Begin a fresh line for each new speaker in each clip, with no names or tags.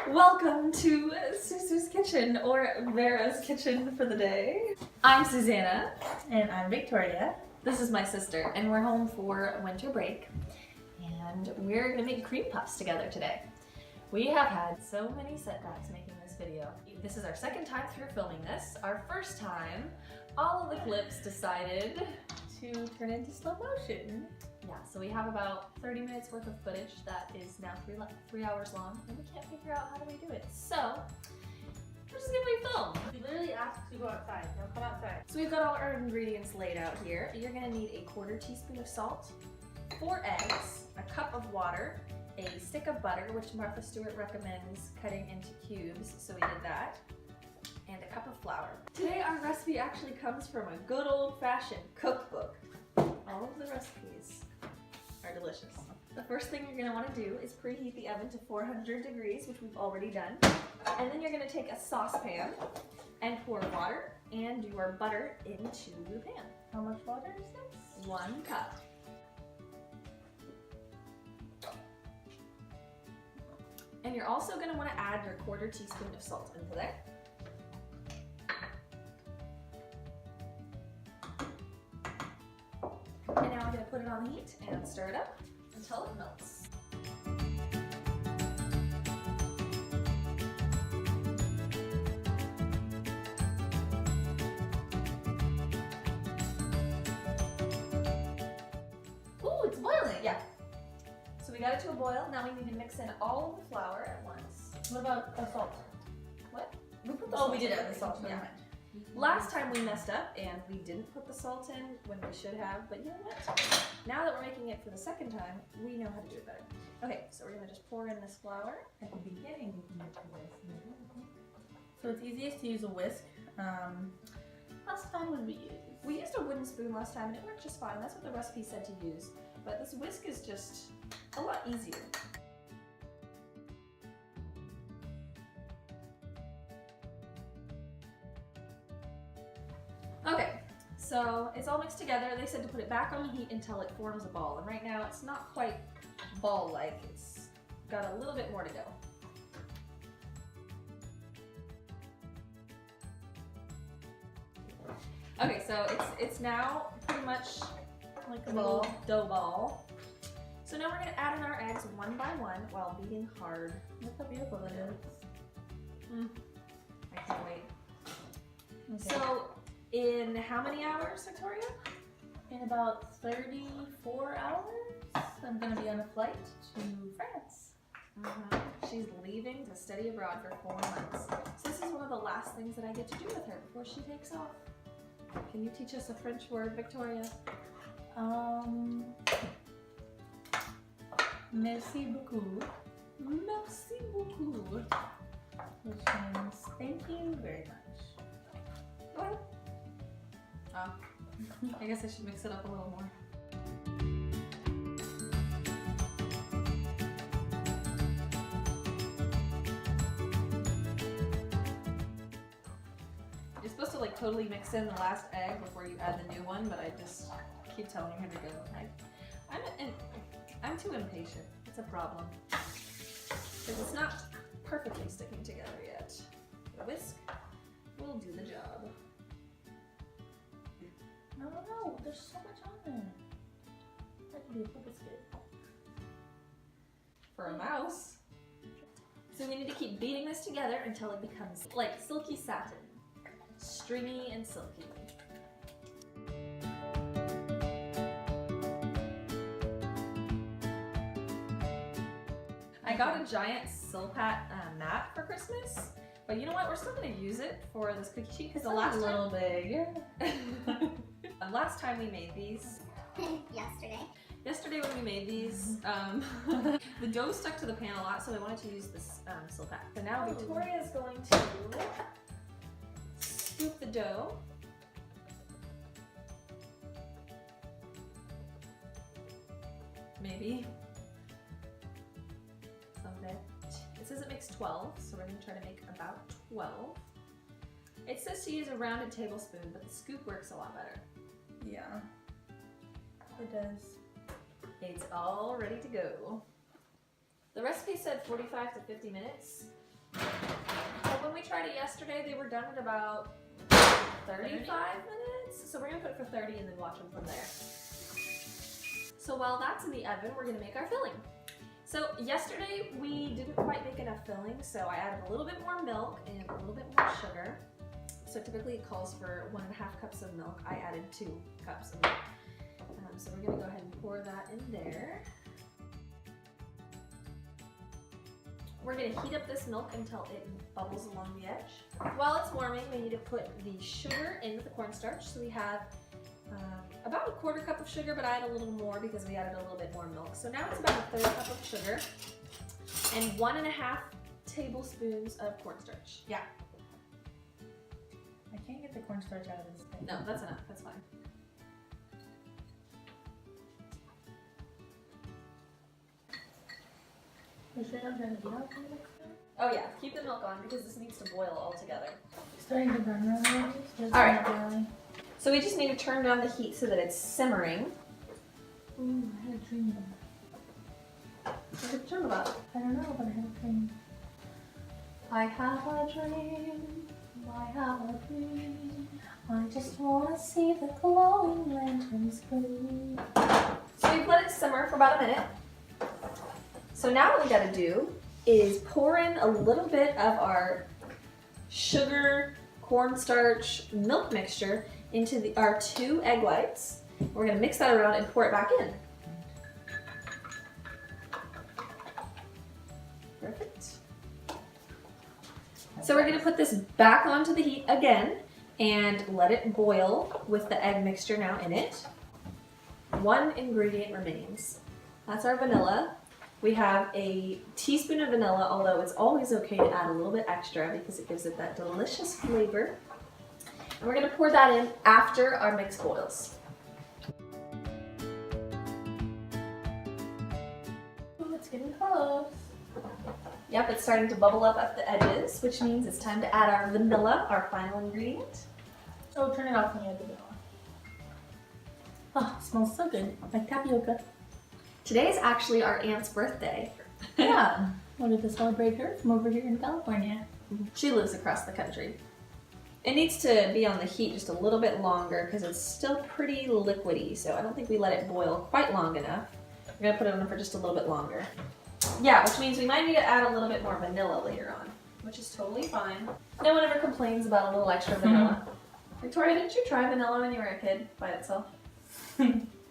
Welcome to Susu's kitchen, or Vera's kitchen for the day. I'm Susannah.
And I'm Victoria.
This is my sister, and we're home for winter break. And we're gonna make cream puffs together today. We have had so many setbacks making this video. This is our second time through filming this. Our first time, all of the clips decided
To turn into slow motion.
yeah, so we have about 30 minutes worth of footage that is now 3 hours long, and we can't figure out how do we do it. So, we're just gonna refilm.
You literally asked to go outside. Now come outside.
So we've got all our ingredients laid out here. You're gonna need a 1/4 teaspoon of salt, 4 eggs, a cup of water, a stick of butter, which Martha Stewart recommends cutting into cubes, so we did that, and a cup of flour. Today our recipe actually comes from a good old-fashioned cookbook. All of the recipes are delicious. The first thing you're gonna wanna do is preheat the oven to 400 degrees, which we've already done. And then you're gonna take a saucepan and pour water and your butter into the pan.
How much water is this?
1 cup. And you're also going to want to add your 1/4 teaspoon of salt into there. And now I'm going to put it on the heat and stir it up until it melts.
Ooh, it's boiling.
Yeah. So we got it to a boil. Now we need to mix in all of the flour at once.
What about the salt?
What? We put the
Oh,
salt
we did
in.
add the salt. Never
Yeah.
mind.
Last time we messed up and we didn't put the salt in when we should have, but you know what? Now that we're making it for the second time, we know how to do it better. Okay, so we're gonna just pour in this flour.
At the beginning, you can do this. So it's easiest to use a whisk. Last time what did we use?
We used a wooden spoon last time and it worked just fine. That's what the recipe said to use. But this whisk is just a lot easier. Okay, so it's all mixed together. They said to put it back on the heat until it forms a ball. And right now it's not quite ball-like. It's got a little bit more to go. Okay, so it's now pretty much like a little dough ball. So now we're gonna add in our eggs one by one while beating hard.
Look how beautiful it is.
I can't wait.
Okay.
So in how many hours, Victoria?
In about 34 hours, I'm going to be on a flight to France.
She's leaving to study abroad for 4 months. So this is one of the last things that I get to do with her before she takes off. Can you teach us a French word, Victoria?
Merci beaucoup.
Merci beaucoup.
Which means thank you very much.
Go ahead. Oh, I guess I should mix it up a little more. You're supposed to like totally mix in the last egg before you add the new one, but I just keep telling you how to go. I'm too impatient. It's a problem. Because it's not perfectly sticking together yet. The whisk will do the job.
No, there's so much on there. That could be a full biscuit.
For a mouse. So we need to keep beating this together until it becomes like silky satin. Stringy and silky. I got a giant silpat mat for Christmas, but you know what? We're still gonna use it for this cookie sheet because the last
a little big.
last time we made these. Yesterday when we made these, the dough stuck to the pan a lot, so I wanted to use this silpat. So now Victoria is going to scoop the dough. Maybe. Someday. It says it makes 12, so we're going to try to make about 12. It says to use a rounded tablespoon, but the scoop works a lot better.
Yeah, it does.
It's all ready to go. The recipe said 45 to 50 minutes. Well, when we tried it yesterday, they were done in about 35 minutes. So we're gonna put it for 30 and then watch them from there. So while that's in the oven, we're gonna make our filling. So yesterday we didn't quite make enough filling, so I added a little bit more milk and a little bit more sugar. So typically it calls for 1.5 cups of milk. I added 2 cups of milk. So we're gonna go ahead and pour that in there. We're gonna heat up this milk until it bubbles along the edge. While it's warming, we need to put the sugar into the cornstarch. So we have about 1/4 cup of sugar, but I add a little more because we added a little bit more milk. So now it's about 1/3 cup of sugar and 1.5 tablespoons of cornstarch.
Yeah. I can't get the cornstarch out of this thing.
No, that's enough. That's fine.
You sure I'm trying to get out the milk?
Oh yeah, keep the milk on because this needs to boil all together.
Starting to burn around.
All right. So we just need to turn down the heat so that it's simmering.
Ooh, I had a dream about it.
What did you dream about?
I don't know, but I had a dream.
I have a dream. I have a dream.
I just want to see the glowing lanterns gleam.
So we've let it simmer for about a minute. So now what we gotta do is pour in a little bit of our sugar, cornstarch, milk mixture into our 2 egg whites. We're gonna mix that around and pour it back in. Perfect. So we're gonna put this back onto the heat again and let it boil with the egg mixture now in it. 1 ingredient remains. That's our vanilla. We have a teaspoon of vanilla, although it's always okay to add a little bit extra because it gives it that delicious flavor. And we're gonna pour that in after our mix boils.
Ooh, it's getting close.
Yep, it's starting to bubble up at the edges, which means it's time to add our vanilla, our final ingredient.
Oh, turn it off when you add the vanilla. Oh, it smells so good. Like tapioca.
Today is actually our aunt's birthday.
Yeah. Wanted to celebrate her from over here in California.
She lives across the country. It needs to be on the heat just a little bit longer because it's still pretty liquidy, so I don't think we let it boil quite long enough. We're gonna put it on for just a little bit longer. Yeah, which means we might need to add a little bit more vanilla later on, which is totally fine. No one ever complains about a little extra vanilla. Victoria, didn't you try vanilla when you were a kid by itself?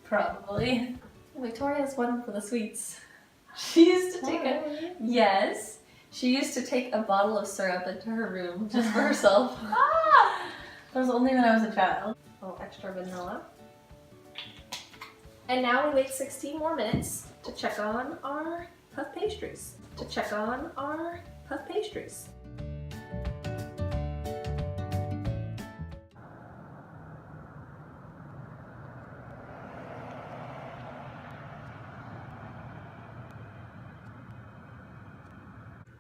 Probably.
Victoria's one for the sweets. She used to take yes, she used to take a bottle of syrup into her room just for herself.
That was only when I was a child.
A little extra vanilla. And now we wait 16 more minutes to check on our puff pastries.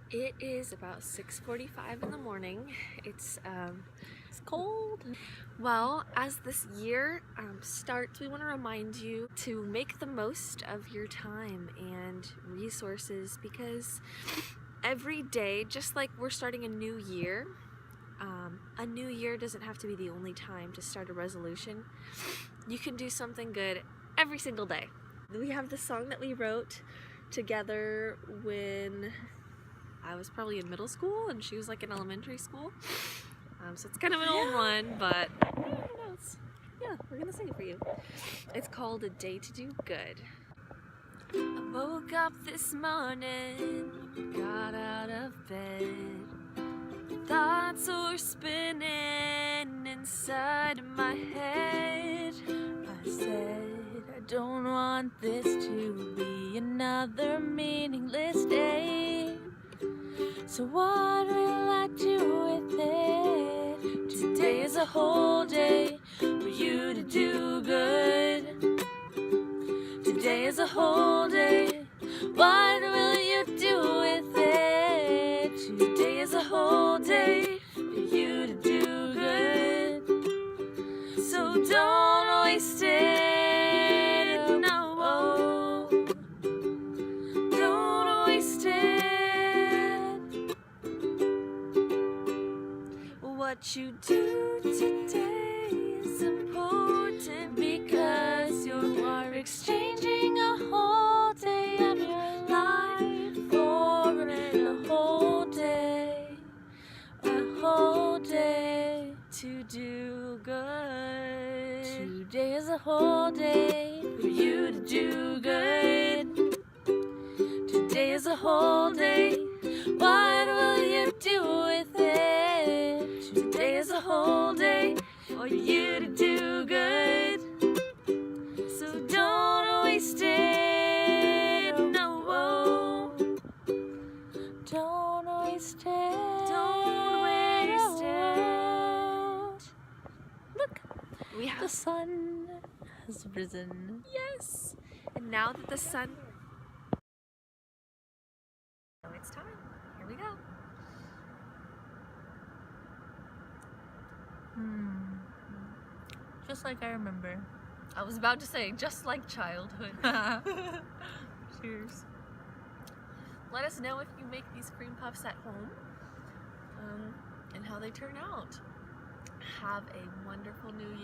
It is about 6:45 in the morning. It's cold. Well, as this year starts, we want to remind you to make the most of your time and resources because every day, just like we're starting a new year doesn't have to be the only time to start a resolution. You can do something good every single day. We have this song that we wrote together when I was probably in middle school and she was like in elementary school. So it's kind of an old one, but we're gonna sing it for you. It's called A Day to Do Good. I woke up this morning, got out of bed. Thoughts were spinning inside my head. I said, I don't want this to be another meaningless day. So what will I do with it? Today is a whole day for you to do good. Today is a whole day. What will you do with it? Today is a whole day for you to do good. So don't waste it, no. Don't waste it.
What you do today is important because you are exchanging a whole day of your life for a whole day. A whole day to do good. Today is a whole day for you to do good. Today is a whole day. What will you do with it? Today is a whole day for you to do good. So don't waste it. No, don't waste it. Don't waste it. Look, we have
The sun has risen.
yes. And now that the sun, now it's time. Here we go.
Just like I remember.
I was about to say, just like childhood.
Cheers.
Let us know if you make these cream puffs at home and how they turn out. Have a wonderful new